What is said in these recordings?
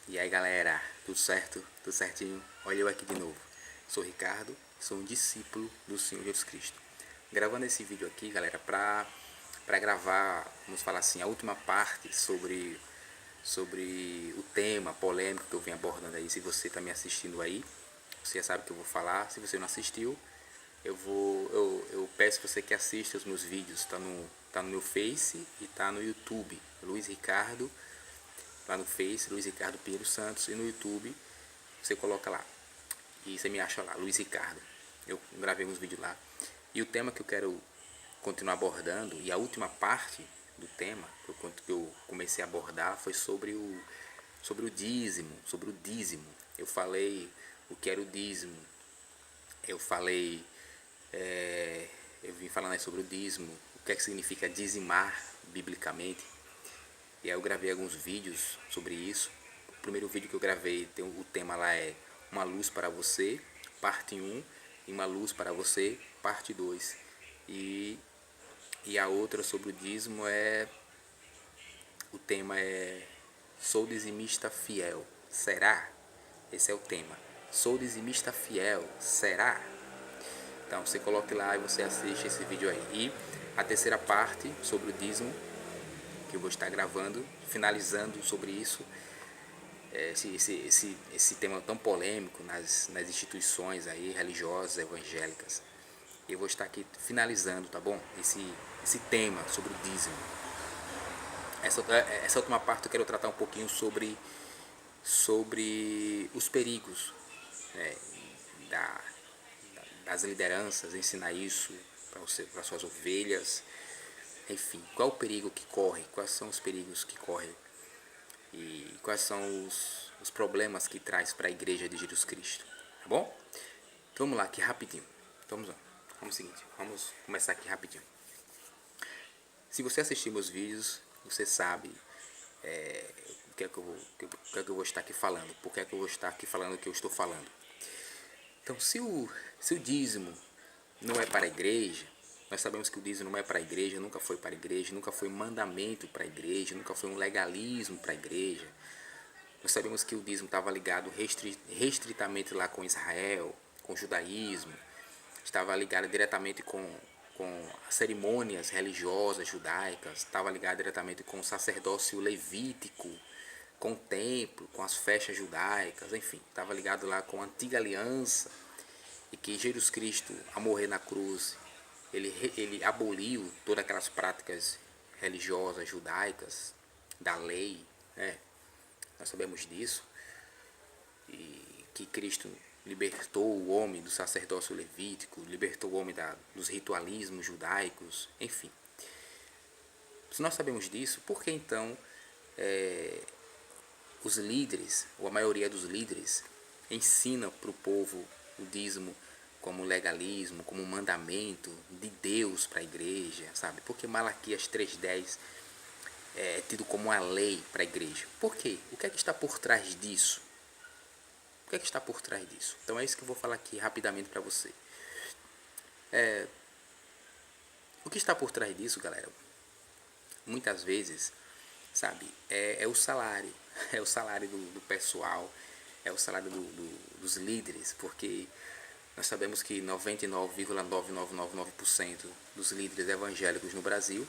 E aí galera, tudo certo? Tudo certinho? Olha eu aqui de novo. Sou Ricardo, sou um discípulo do Senhor Jesus Cristo. Gravando esse vídeo aqui, galera, pra gravar, vamos falar assim, a última parte sobre o tema polêmico que eu venho abordando aí. Se você tá me assistindo aí, você já sabe o que eu vou falar. Se você não assistiu, eu peço que você que assista os meus vídeos. Tá no meu Face e tá no YouTube. Luiz Ricardo, lá no Face, Luiz Ricardo Pinheiro Santos, e no YouTube você coloca lá. E você me acha lá, Luiz Ricardo. Eu gravei uns vídeos lá. E o tema que eu quero continuar abordando, e a última parte do tema que eu comecei a abordar foi sobre o dízimo, sobre o dízimo. Eu falei o que era o dízimo. Eu falei, eu vim falando aí sobre o dízimo, o que é que significa dizimar biblicamente. E aí eu gravei alguns vídeos sobre isso. O primeiro vídeo que eu gravei, o tema lá é Uma Luz para Você, parte 1, e Uma Luz para Você, parte 2. E, e a outra sobre o dízimo o tema é Sou dizimista fiel, será? Esse é o tema. Sou dizimista fiel, será? Então você coloque lá e você assiste esse vídeo aí. E a terceira parte sobre o dízimo, que eu vou estar gravando, finalizando sobre isso, esse tema tão polêmico nas instituições aí religiosas, evangélicas. Eu vou estar aqui finalizando, tá bom? Esse tema sobre o dízimo. Essa última parte eu quero tratar um pouquinho sobre os perigos, né, da, das lideranças, ensinar isso para suas ovelhas. Enfim, qual o perigo que corre, quais são os perigos que correm e quais são os problemas que traz para a igreja de Jesus Cristo, tá bom? Então vamos lá aqui rapidinho. Vamos lá. Vamos ao seguinte, vamos começar aqui rapidinho. Se você assistir meus vídeos, você sabe o que é que eu vou estar aqui falando, por que é que eu vou estar aqui falando o que eu estou falando. Então, se o dízimo não é para a igreja, nós sabemos que o dízimo não é para a igreja, nunca foi para a igreja, nunca foi um mandamento para a igreja, nunca foi um legalismo para a igreja. Nós sabemos que o dízimo estava ligado restritamente lá com Israel, com o judaísmo, estava ligado diretamente com as cerimônias religiosas judaicas, estava ligado diretamente com o sacerdócio levítico, com o templo, com as festas judaicas, enfim, estava ligado lá com a antiga aliança, e que Jesus Cristo, ao morrer na cruz, ele aboliu todas aquelas práticas religiosas judaicas, da lei, né? Nós sabemos disso, e que Cristo libertou o homem do sacerdócio levítico, libertou o homem dos ritualismos judaicos, enfim. Se nós sabemos disso, por que então os líderes, ou a maioria dos líderes, ensina para o povo o dízimo como legalismo, como um mandamento de Deus para a igreja, sabe? Porque Malaquias 3:10 é tido como uma lei para a igreja. Por quê? O que é que está por trás disso? O que é que está por trás disso? Então é isso que eu vou falar aqui rapidamente para você. O que está por trás disso, galera? Muitas vezes, sabe, é o salário. É o salário do pessoal, é o salário dos líderes, porque nós sabemos que 99,9999% dos líderes evangélicos no Brasil,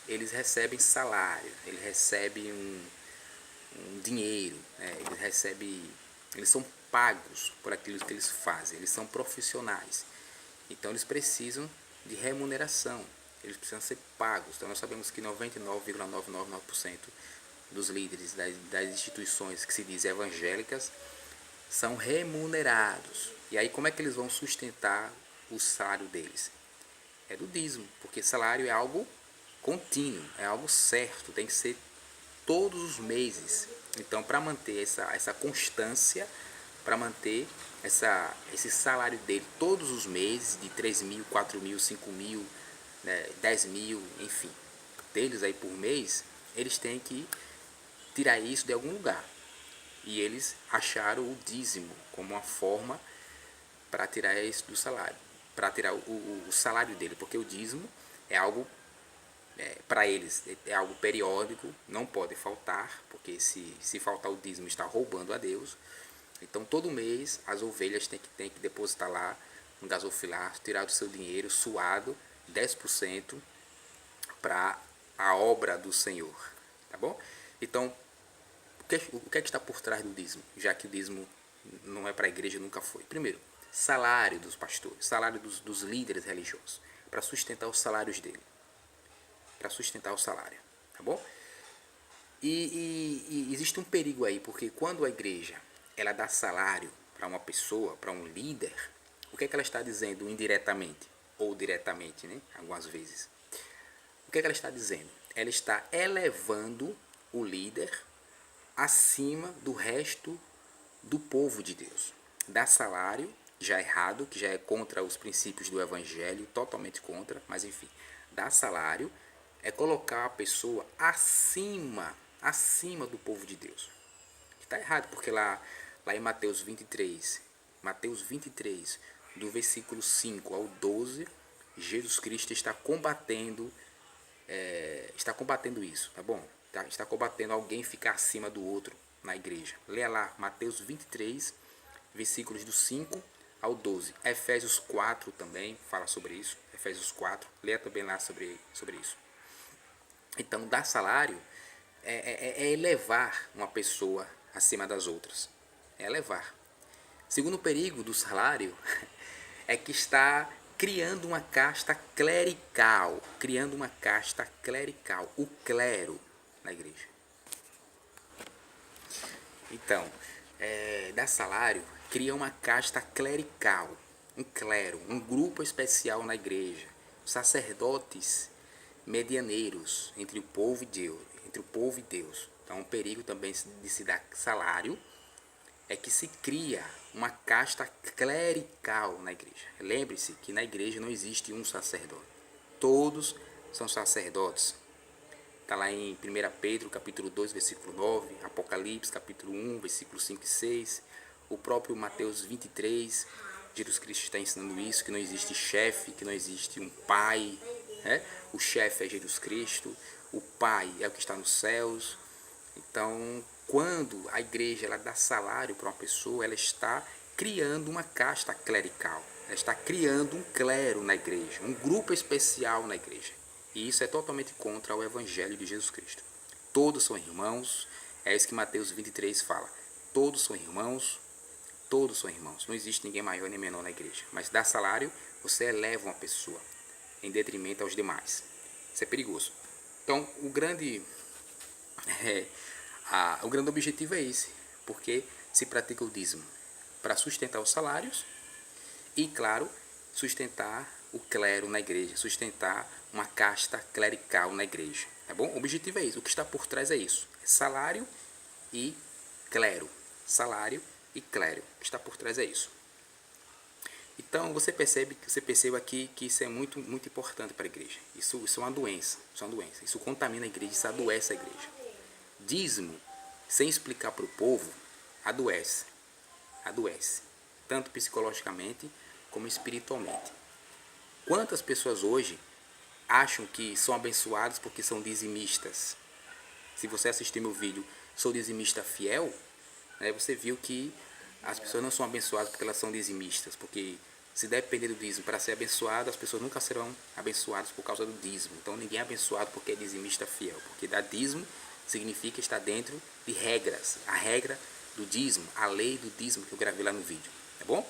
eles recebem salário, eles recebem um dinheiro, né? Eles são pagos por aquilo que eles fazem, eles são profissionais. Então eles precisam de remuneração, eles precisam ser pagos. Então nós sabemos que 99,999% dos líderes das instituições que se dizem evangélicas são remunerados. E aí como é que eles vão sustentar o salário deles? É do dízimo, porque salário é algo contínuo, é algo certo, tem que ser todos os meses. Então, para manter essa constância, para manter esse salário dele todos os meses, de 3 mil, 4 mil, 5 mil, né, 10 mil, enfim, deles aí por mês, eles têm que tirar isso de algum lugar. E eles acharam o dízimo como uma forma para tirar isso do salário, para tirar o salário dele, porque o dízimo é algo Para eles é algo periódico, não pode faltar, porque se faltar o dízimo está roubando a Deus. Então todo mês as ovelhas têm que depositar lá no gasofilar, tirar do seu dinheiro suado 10% para a obra do Senhor, tá bom? Então, o que é que está por trás do dízimo? Já que o dízimo não é para a igreja, nunca foi. Primeiro, salário dos pastores, salário dos líderes religiosos, para sustentar os salários dele. Para sustentar o salário, tá bom? E existe um perigo aí, porque quando a igreja ela dá salário para uma pessoa, para um líder, o que é que ela está dizendo indiretamente? Ou diretamente, né? Algumas vezes. O que é que ela está dizendo? Ela está elevando o líder acima do resto do povo de Deus. Dá salário, já é errado, que já é contra os princípios do evangelho, totalmente contra, mas enfim. Dar salário é colocar a pessoa acima do povo de Deus. Está errado, porque lá em Mateus 23, do versículo 5 ao 12, Jesus Cristo está combatendo isso, tá bom? Está combatendo alguém ficar acima do outro na igreja. Leia lá, Mateus 23, versículos do 5 ao 12. Efésios 4 também fala sobre isso. Efésios 4, leia também lá sobre isso. Então, dar salário é elevar uma pessoa acima das outras. É elevar. Segundo perigo do salário é que está criando uma casta clerical. O clero na igreja. Então, dar salário cria uma casta clerical. Um clero, um grupo especial na igreja. Sacerdotes medianeiros entre o povo e Deus. Então, um perigo também de se dar salário é que se cria uma casta clerical na igreja. Lembre-se que na igreja não existe um sacerdote. Todos são sacerdotes. Está lá em 1 Pedro, capítulo 2, versículo 9, Apocalipse, capítulo 1, versículo 5 e 6, o próprio Mateus 23, Jesus Cristo está ensinando isso, que não existe chefe, que não existe um pai, né? O chefe é Jesus Cristo, o pai é o que está nos céus. Então, quando a igreja ela dá salário para uma pessoa, ela está criando uma casta clerical, ela está criando um clero na igreja, um grupo especial na igreja. E isso é totalmente contra o evangelho de Jesus Cristo. Todos são irmãos, é isso que Mateus 23 fala. Todos são irmãos, não existe ninguém maior nem menor na igreja. Mas dar salário, você eleva uma pessoa em detrimento aos demais. Isso é perigoso. Então, o grande objetivo é esse, porque se pratica o dízimo para sustentar os salários e, claro, sustentar o clero na igreja, sustentar uma casta clerical na igreja, tá bom? O objetivo é isso, o que está por trás é isso, é salário e clero, o que está por trás é isso. Então você percebe aqui que isso é muito, muito importante para a igreja. Isso é uma doença, isso contamina a igreja, isso adoece a igreja. Dízimo, sem explicar para o povo, adoece, tanto psicologicamente como espiritualmente. Quantas pessoas hoje acham que são abençoadas porque são dizimistas? Se você assistir meu vídeo, sou dizimista fiel, né, você viu que as pessoas não são abençoadas porque elas são dizimistas, porque se depender do dízimo para ser abençoado, as pessoas nunca serão abençoadas por causa do dízimo. Então ninguém é abençoado porque é dizimista fiel, porque dar dízimo significa estar dentro de regras, a regra do dízimo, a lei do dízimo que eu gravei lá no vídeo, tá bom?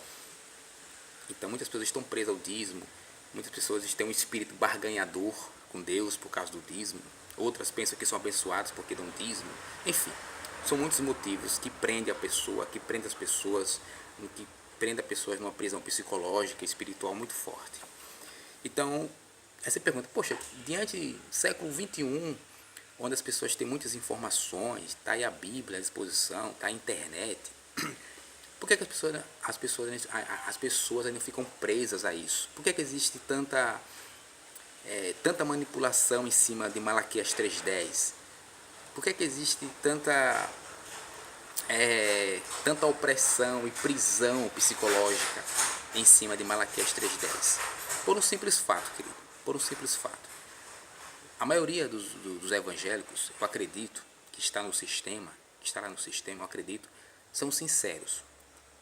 Então muitas pessoas estão presas ao dízimo, muitas pessoas têm um espírito barganhador com Deus por causa do dízimo, outras pensam que são abençoadas porque dão dízimo, enfim, são muitos motivos que prendem a pessoa, que prendem as pessoas, que prendem as pessoas numa prisão psicológica e espiritual muito forte. Então, essa pergunta, poxa, diante do século XXI, onde as pessoas têm muitas informações, está aí a Bíblia à disposição, está a internet, por que as pessoas ainda ficam presas a isso? Por que existe tanta manipulação em cima de Malaquias 3:10? Por que existe tanta opressão e prisão psicológica em cima de Malaquias 3:10? Por um simples fato, querido, por um simples fato. A maioria dos evangélicos, eu acredito, que está no sistema, que está lá no sistema, eu acredito, são sinceros.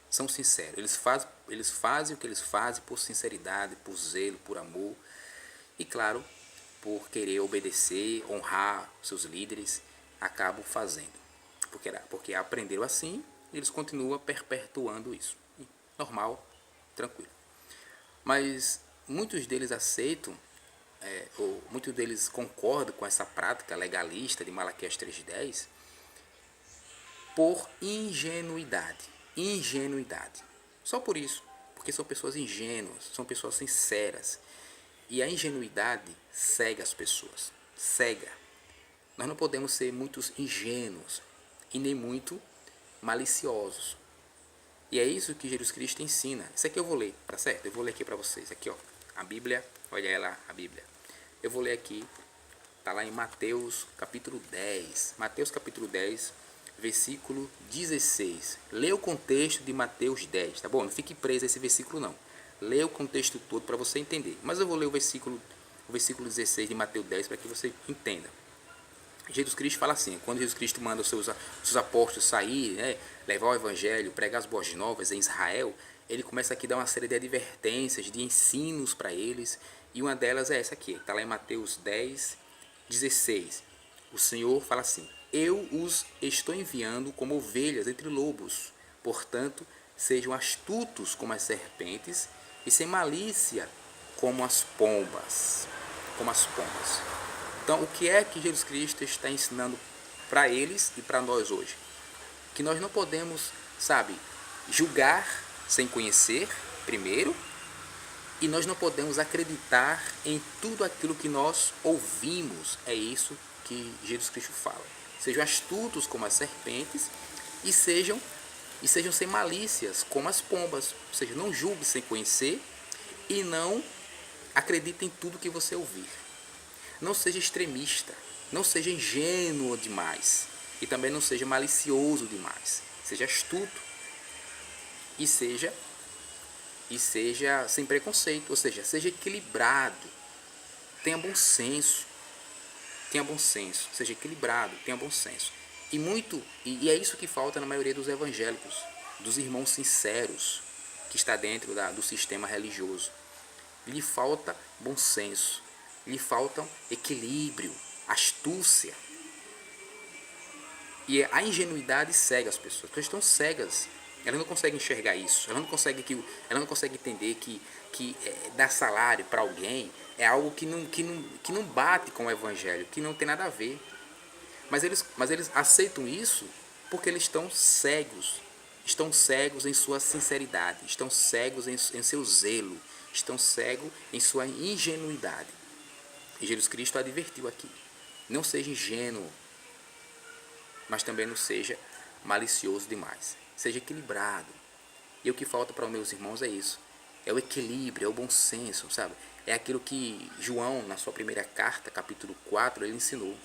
São sinceros. Eles fazem o que eles fazem por sinceridade, por zelo, por amor. E claro, por querer obedecer, honrar seus líderes, acabam fazendo. Porque aprenderam assim e eles continuam perpetuando isso. Normal, tranquilo. Mas muitos deles aceitam, ou muitos deles concordam com essa prática legalista de Malaquias 3:10 por ingenuidade. Ingenuidade. Só por isso. Porque são pessoas ingênuas, são pessoas sinceras. E a ingenuidade cega as pessoas. Cega. Nós não podemos ser muito ingênuos e nem muito maliciosos. E é isso que Jesus Cristo ensina. Isso aqui eu vou ler, tá certo? Eu vou ler aqui para vocês. Aqui, ó, a Bíblia. Olha aí lá, a Bíblia. Eu vou ler aqui. Está lá em Mateus capítulo 10. Mateus capítulo 10, versículo 16. Lê o contexto de Mateus 10, tá bom? Não fique preso a esse versículo não. Lê o contexto todo para você entender. Mas eu vou ler o versículo 16 de Mateus 10 para que você entenda. Jesus Cristo fala assim, quando Jesus Cristo manda os seus apóstolos sair, né, levar o evangelho, pregar as boas novas em Israel, ele começa aqui a dar uma série de advertências, de ensinos para eles, e uma delas é essa aqui, está lá em Mateus 10, 16. O Senhor fala assim, eu os estou enviando como ovelhas entre lobos, portanto, sejam astutos como as serpentes e sem malícia como as pombas. Como as pombas. Então, o que é que Jesus Cristo está ensinando para eles e para nós hoje? Que nós não podemos, julgar sem conhecer, primeiro, e nós não podemos acreditar em tudo aquilo que nós ouvimos. É isso que Jesus Cristo fala. Sejam astutos como as serpentes e sejam sem malícias como as pombas. Ou seja, não julgue sem conhecer e não acredite em tudo que você ouvir. Não seja extremista, não seja ingênuo demais e também não seja malicioso demais. Seja astuto e seja sem preconceito, ou seja, seja equilibrado. Tenha bom senso. Seja equilibrado, tenha bom senso. E é isso que falta na maioria dos evangélicos, dos irmãos sinceros que está dentro do sistema religioso. Lhe falta bom senso. Lhe faltam equilíbrio, astúcia. E a ingenuidade cega as pessoas. As pessoas estão cegas. Elas não conseguem enxergar isso. Elas não conseguem entender que dar salário para alguém é algo que não bate com o evangelho, que não tem nada a ver. Mas eles aceitam isso porque eles estão cegos. Estão cegos em sua sinceridade. Estão cegos em seu zelo. Estão cegos em sua ingenuidade. E Jesus Cristo advertiu aqui, não seja ingênuo, mas também não seja malicioso demais, seja equilibrado. E o que falta para os meus irmãos é isso, é o equilíbrio, é o bom senso, é aquilo que João, na sua primeira carta, capítulo 4, ele ensinou.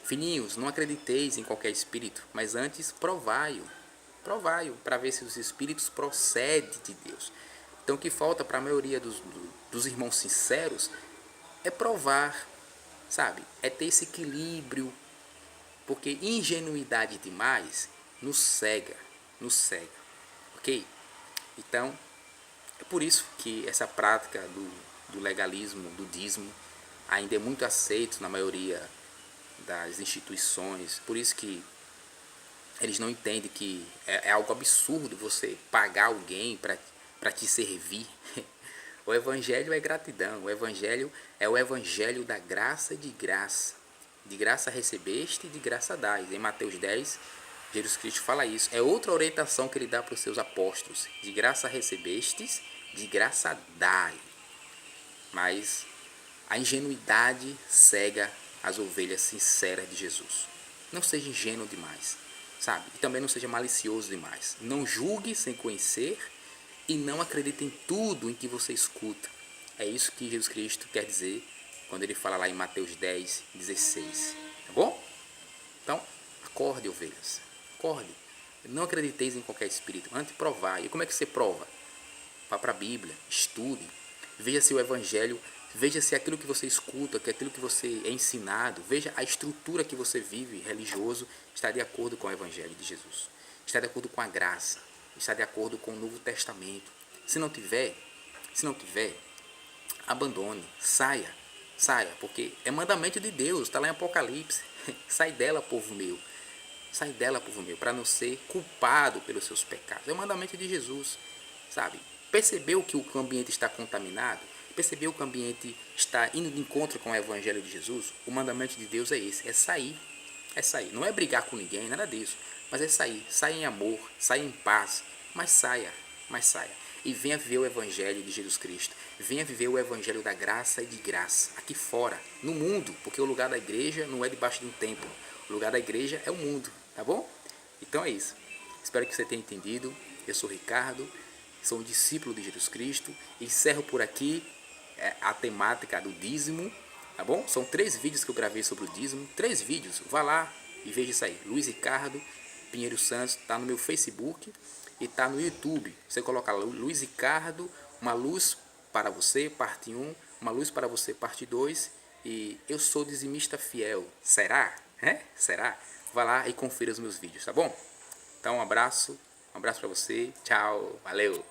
Filhinhos, não acrediteis em qualquer espírito, mas antes provai-o, para ver se os espíritos procedem de Deus. Então o que falta para a maioria dos irmãos sinceros é provar, é ter esse equilíbrio, porque ingenuidade demais nos cega, ok? Então, é por isso que essa prática do legalismo, do dízimo, ainda é muito aceito na maioria das instituições, por isso que eles não entendem que é algo absurdo você pagar alguém para te servir. O evangelho é gratidão, o evangelho é o evangelho da graça e de graça. De graça recebeste e de graça dais. Em Mateus 10, Jesus Cristo fala isso. É outra orientação que ele dá para os seus apóstolos. De graça recebestes, de graça dai. Mas a ingenuidade cega as ovelhas sinceras de Jesus. Não seja ingênuo demais, E também não seja malicioso demais. Não julgue sem conhecer e não acredite em tudo em que você escuta. É isso que Jesus Cristo quer dizer quando ele fala lá em Mateus 10, 16. Tá bom? Então, acorde, ovelhas. Acorde. Não acrediteis em qualquer espírito. Antes provar. E como é que você prova? Vá para a Bíblia, estude. Veja se o Evangelho Veja se aquilo que você escuta, que aquilo que você é ensinado, veja a estrutura que você vive religioso está de acordo com o Evangelho de Jesus. Está de acordo com a graça, está de acordo com o Novo Testamento. Se não tiver, abandone, saia, porque é mandamento de Deus, está lá em Apocalipse. Sai dela, povo meu. Sai dela, povo meu, para não ser culpado pelos seus pecados. É o mandamento de Jesus, sabe? Percebeu que o ambiente está contaminado? Percebeu que o ambiente está indo de encontro com o Evangelho de Jesus? O mandamento de Deus é esse, é sair. É sair. Não é brigar com ninguém, nada disso. Mas é sair. Saia em amor, saia em paz. Mas saia, mas saia. E venha viver o Evangelho de Jesus Cristo. Venha viver o Evangelho da graça e de graça. Aqui fora, no mundo. Porque o lugar da igreja não é debaixo de um templo. O lugar da igreja é o mundo. Tá bom? Então é isso. Espero que você tenha entendido. Eu sou Ricardo. Sou um discípulo de Jesus Cristo. Encerro por aqui a temática do dízimo. Tá bom? São 3 vídeos que eu gravei sobre o dízimo. 3 vídeos. Vá lá e veja isso aí. Luiz Ricardo Pinheiro Santos. Está no meu Facebook e está no YouTube. Você coloca lá Luiz Ricardo, uma luz para você, parte 1. Uma luz para você, parte 2. E eu sou dizimista fiel. Será? Será? Vá lá e confira os meus vídeos, tá bom? Então um abraço para você. Tchau. Valeu.